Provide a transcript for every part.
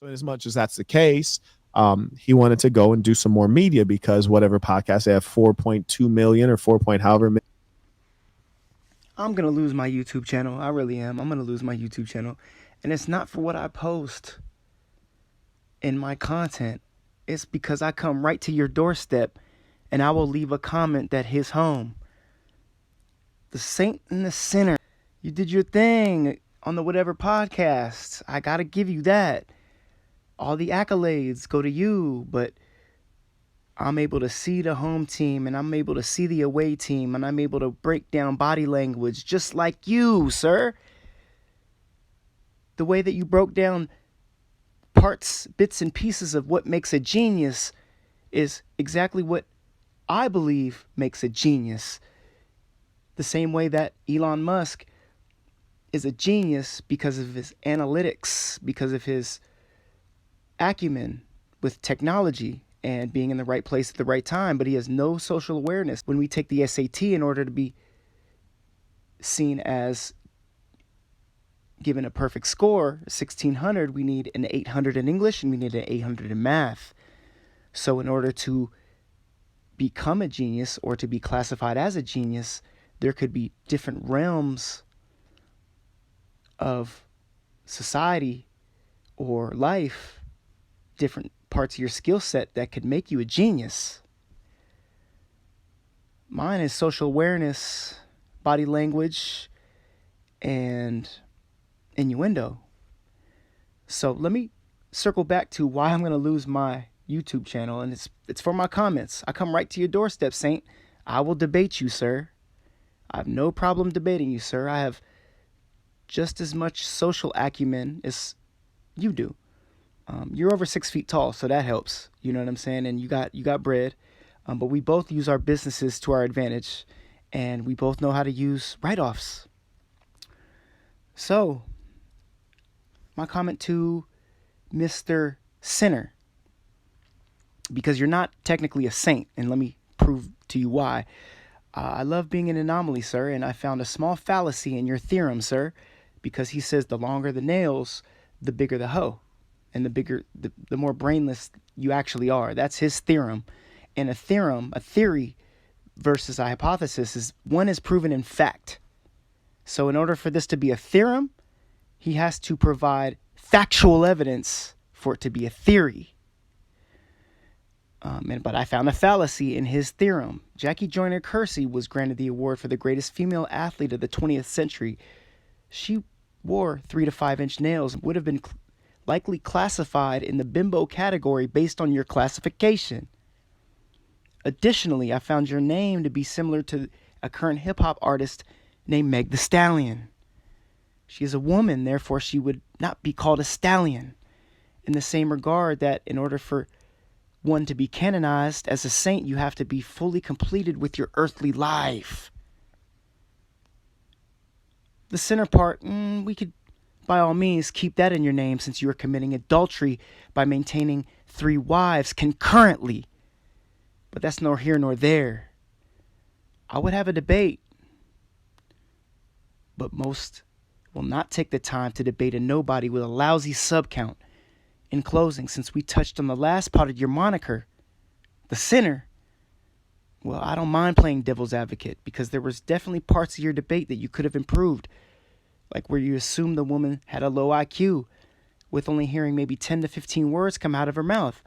So, as much as that's the case, he wanted to go and do some more media because whatever podcast they have 4.2 million or 4 point however. I'm gonna lose my YouTube channel. I really am. I'm gonna lose my YouTube channel. And it's not for what I post in my content. It's because I come right to your doorstep and I will leave a comment that hits home. The saint and the sinner. You did your thing on the whatever podcast. I gotta give you that. All the accolades go to you, but I'm able to see the home team and I'm able to see the away team and I'm able to break down body language just like you, sir. The way that you broke down parts, bits, and pieces of what makes a genius is exactly what I believe makes a genius. The same way that Elon Musk is a genius because of his analytics, because of his acumen with technology and being in the right place at the right time, but he has no social awareness. When we take the SAT, in order to be seen as given a perfect score, 1600, we need an 800 in English and we need an 800 in math. So in order to become a genius or to be classified as a genius, there could be different realms of society or life, different parts of your skill set that could make you a genius. Mine is social awareness, body language, and innuendo. So let me circle back to why I'm going to lose my YouTube channel, and it's for my comments. I come right to your doorstep, Saint. I will debate you, sir. I have no problem debating you, sir. I have just as much social acumen as you do. You're over 6 feet tall, so that helps. You know what I'm saying? And you got bread. But we both use our businesses to our advantage, and we both know how to use write-offs. So, my comment to Mr. Sinner, because you're not technically a saint, and let me prove to you why. I love being an anomaly, sir, and I found a small fallacy in your theorem, sir, because he says the longer the nails, the bigger the hoe, and the more brainless you actually are. That's his theorem. And a theorem, a theory versus a hypothesis is one is proven in fact. So in order for this to be a theorem, he has to provide factual evidence for it to be a theory. But I found a fallacy in his theorem. Jackie Joyner Kersee was granted the award for the greatest female athlete of the 20th century. She wore 3 to 5 inch nails and would have been likely classified in the bimbo category based on your classification. Additionally, I found your name to be similar to a current hip-hop artist named Meg the Stallion. She is a woman, therefore she would not be called a stallion. In the same regard that in order for one to be canonized as a saint, you have to be fully completed with your earthly life. The sinner part, we could by all means keep that in your name since you are committing adultery by maintaining 3 wives concurrently. But that's nor here nor there. I would have a debate, but most will not take the time to debate a nobody with a lousy sub count. In closing, since we touched on the last part of your moniker, the sinner, well, I don't mind playing devil's advocate because there was definitely parts of your debate that you could have improved, like where you assumed the woman had a low IQ with only hearing maybe 10 to 15 words come out of her mouth.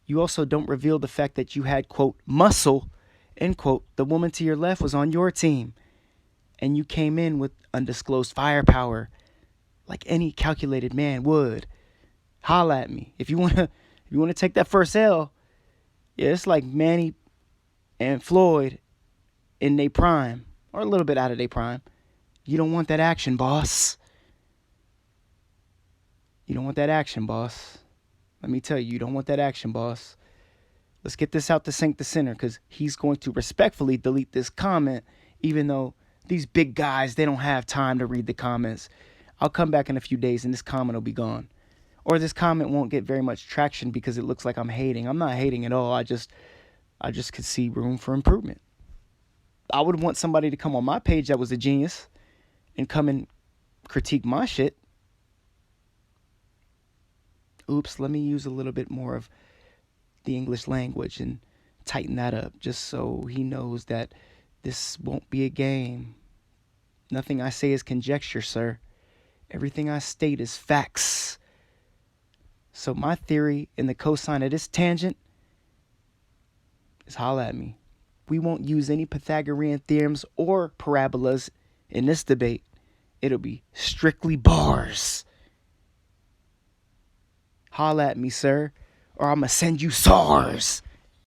You also don't reveal the fact that you had, quote, muscle, end quote. The woman to your left was on your team, and you came in with undisclosed firepower like any calculated man would. Holla at me. If you wanna take that first L, yeah, it's like Manny and Floyd in their prime, or a little bit out of their prime. You don't want that action, boss. You don't want that action, boss. Let me tell you, you don't want that action, boss. Let's get this out to Saint the Sinner, because he's going to respectfully delete this comment, even though these big guys, they don't have time to read the comments. I'll come back in a few days and this comment will be gone. Or this comment won't get very much traction because it looks like I'm hating. I'm not hating at all. I just could see room for improvement. I would want somebody to come on my page that was a genius and come and critique my shit. Oops, let me use a little bit more of the English language and tighten that up just so he knows that this won't be a game. Nothing I say is conjecture, sir. Everything I state is facts. So my theory in the cosine of this tangent is holla at me. We won't use any Pythagorean theorems or parabolas in this debate. It'll be strictly bars. Holla at me, sir, or I'ma send you SARS.